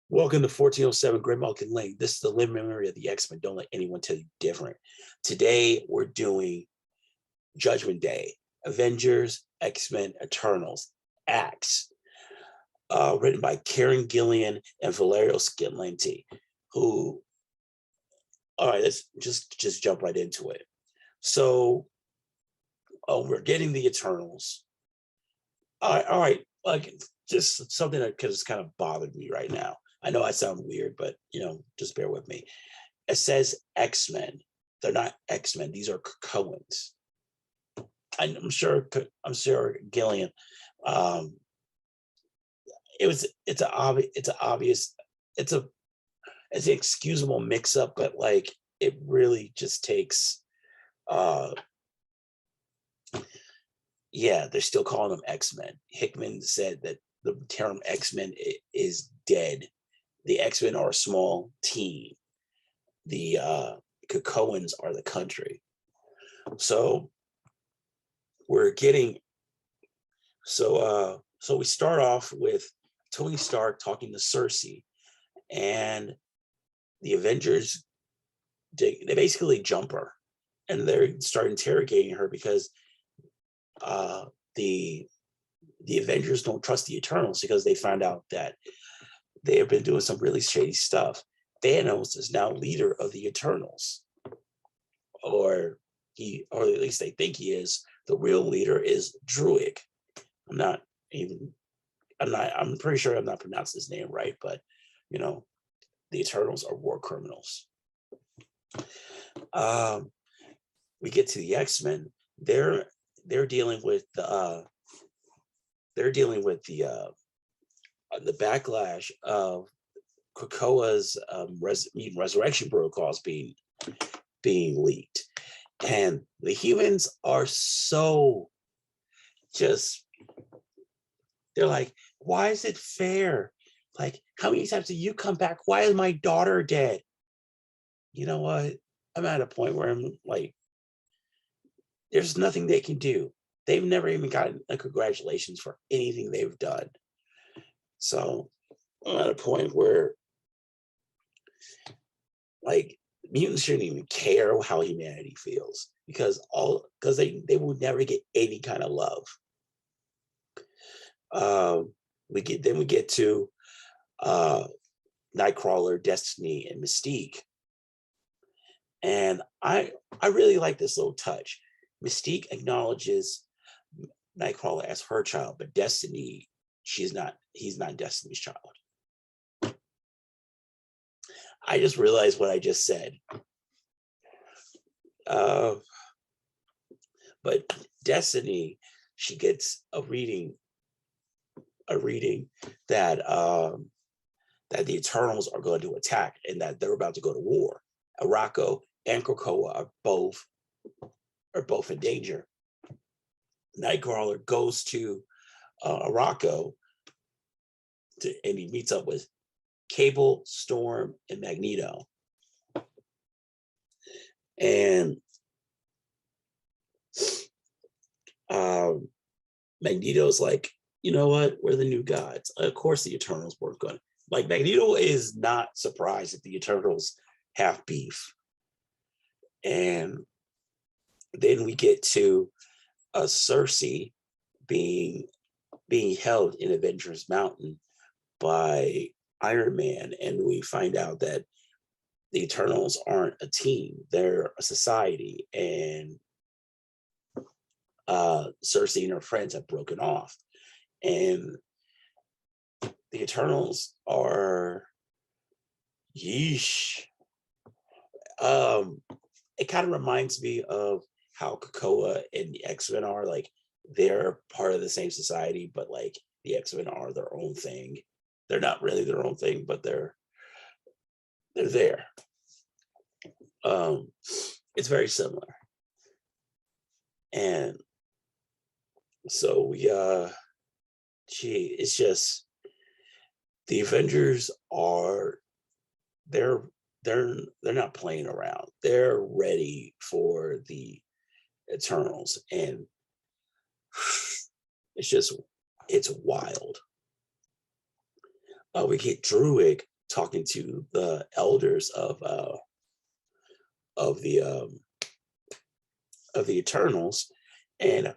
Welcome to 1407 Great Malkin Lane. This is the living memory of the X-Men. Don't let anyone tell you different. Today, we're doing Judgment Day, Avengers, X-Men, Eternals, Acts, written by Karen Gillian and Valerio Scintillante, who, all right, let's just jump right into it. So, we're getting the Eternals. All right, like just something that has kind of bothered me right now. I know I sound weird, but just bear with me. It says X-Men. They're not X-Men. These are Krakoans. I'm sure Gillian. It's an excusable mix-up, but like it really just takes. Yeah, they're still calling them X-Men. Hickman said that the term X-Men is dead. The X-Men are a small team. The Krakoans are the country. So we're getting so we start off with Tony Stark talking to Cersei, and the Avengers they basically jump her, and they start interrogating her because the Avengers don't trust the Eternals because they find out that they have been doing some really shady stuff. Thanos is now leader of the Eternals, or at least they think he is. The real leader is Druig. I'm pretty sure I'm not pronouncing his name right, but the Eternals are war criminals. We get to the X-Men. They're dealing with the backlash of Krakoa's resurrection protocols being leaked, and the humans are so they're like, why is it fair? Like, how many times do you come back? Why is my daughter dead? You know what? I'm at a point where I'm like, there's nothing they can do. They've never even gotten a congratulations for anything they've done. So I'm at a point where like mutants shouldn't even care how humanity feels because they will never get any kind of love. We get to Nightcrawler, Destiny, and Mystique, and I really like this little touch. Mystique acknowledges Nightcrawler as her child, but Destiny, he's not Destiny's child. I just realized what I just said. But Destiny, she gets a reading that that the Eternals are going to attack and that they're about to go to war. Araco and Krakoa are both in danger. Nightcrawler goes to Araco and he meets up with Cable, Storm, and Magneto. And Magneto's like, you know what? We're the new gods. Of course, the Eternals weren't going. Like, Magneto is not surprised that the Eternals have beef. And then we get to Cersei being held in Avengers Mountain by Iron Man, and we find out that the Eternals aren't a team; they're a society, and Cersei and her friends have broken off, and the Eternals are yeesh. It kind of reminds me of how Krakoa and the X-Men are. Like, they're part of the same society, but like the X-Men are their own thing. They're not really their own thing, but they're there. It's very similar. And so it's just the Avengers are they're not playing around. They're ready for the Eternals, and it's wild. We get Druig talking to the elders of the um, of the Eternals, and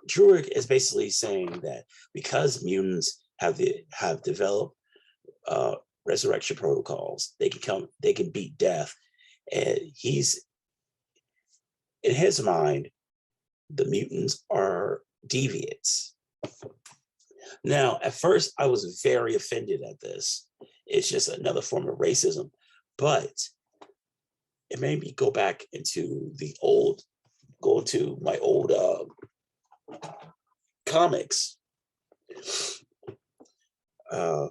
Druig is basically saying that because mutants have developed resurrection protocols, they can beat death, and he's in his mind, the mutants are deviants. Now, at first, I was very offended at this. It's just another form of racism, but it made me go back into go to my old comics. And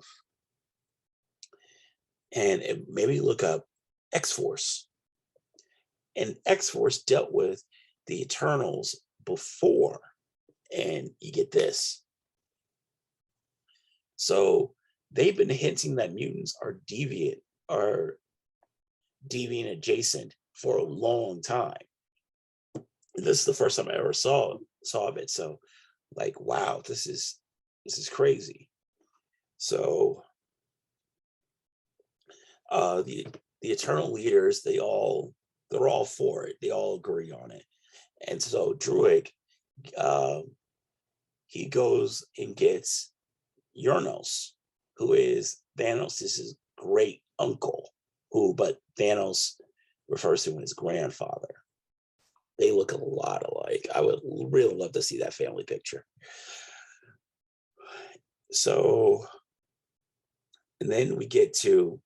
it made me look up X-Force. And X-Force dealt with the Eternals before. And you get this. So they've been hinting that mutants are deviant adjacent for a long time. This is the first time I ever saw of it. So like, wow, this is crazy. So the Eternal leaders, they're all for it. They all agree on it. And so Druig, he goes and gets Uranos, who is Thanos' great uncle, but Thanos refers to him as grandfather. They look a lot alike. I would really love to see that family picture. So, and then we get to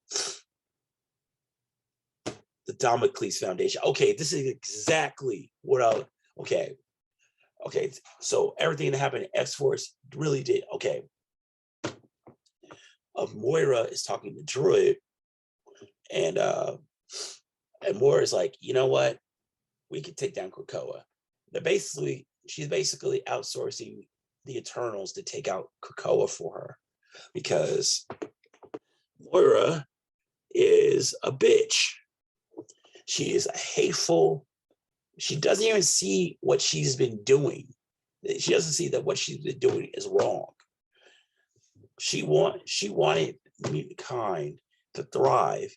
the Damocles Foundation. Okay, this is exactly what okay. So everything that happened in X-Force really did, okay. Moira is talking to Druid, and Moira is like, you know what? We could take down Krakoa. She's basically outsourcing the Eternals to take out Krakoa for her, because Moira is a bitch. She is a hateful. She doesn't even see what she's been doing. She doesn't see that what she's been doing is wrong. She wanted mankind to thrive,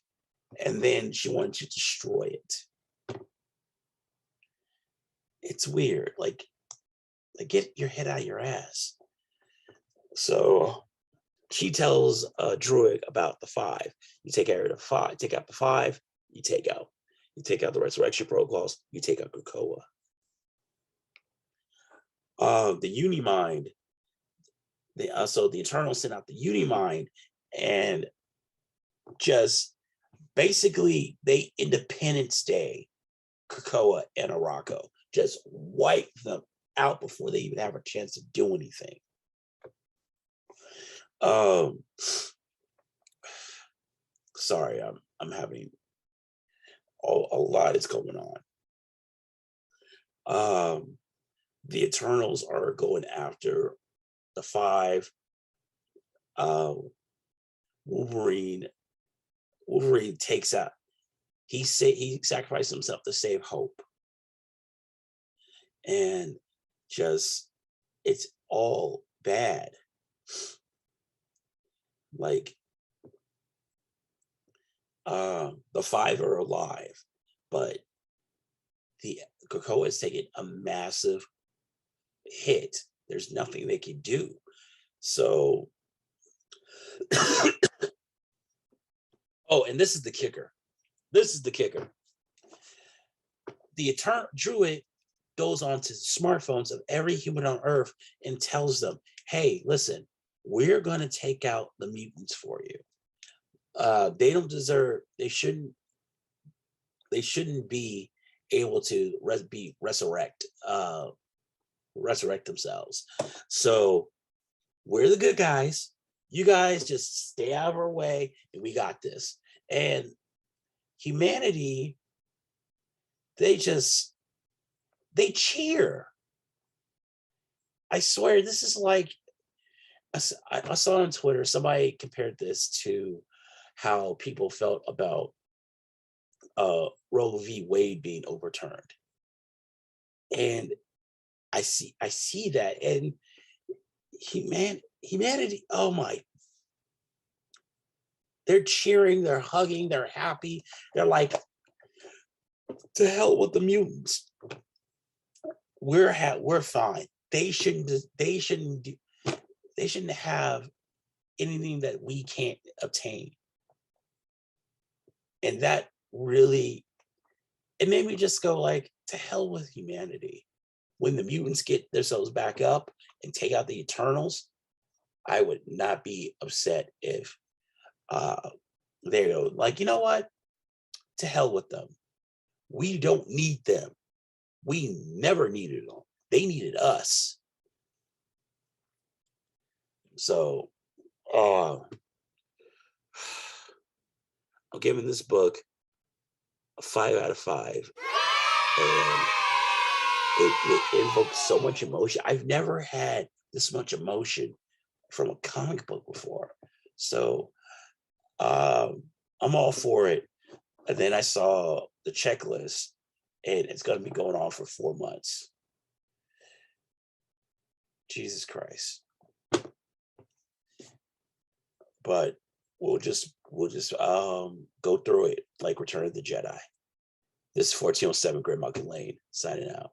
and then she wanted to destroy it. It's weird. Like get your head out of your ass. So she tells Druid about the 5. You take out the 5. Take out the 5. You take out the resurrection protocols. You take out Krakoa. The Unimind. So the Eternals sent out the Unimind, and just basically they Independence Day Krakoa and Arakko, just wipe them out before they even have a chance to do anything. Sorry, I'm having a lot is going on. The Eternals are going after the 5. Wolverine takes out. He sacrificed himself to save Hope, and just it's all bad. Like the 5 are alive, but the Krakoa is taking a massive hit. There's nothing they can do. So, oh, and this is the kicker. The Druid goes on to the smartphones of every human on Earth and tells them, "Hey, listen, we're going to take out the mutants for you. They don't deserve. They shouldn't be able to resurrect themselves. So we're the good guys. You guys just stay out of our way, and we got this." And humanity, they cheer. I swear, this is like, I saw on Twitter, somebody compared this to how people felt about Roe v. Wade being overturned. And I see that, and humanity, oh my, They're cheering, they're hugging, they're happy. They're like, to hell with the mutants. We're fine. They shouldn't have anything that we can't obtain. And that really, it made me just go like, to hell with humanity. When the mutants get themselves back up and take out the Eternals, I would not be upset if they go like, you know what? To hell with them. We don't need them. We never needed them. They needed us. So I'm giving this book a 5 out of 5. And it invoked so much emotion. I've never had this much emotion from a comic book before. So I'm all for it. And then I saw the checklist, and it's going to be going on for 4 months. Jesus Christ. But we'll just go through it like Return of the Jedi. This is 1407 Great Mountain Lane, signing out.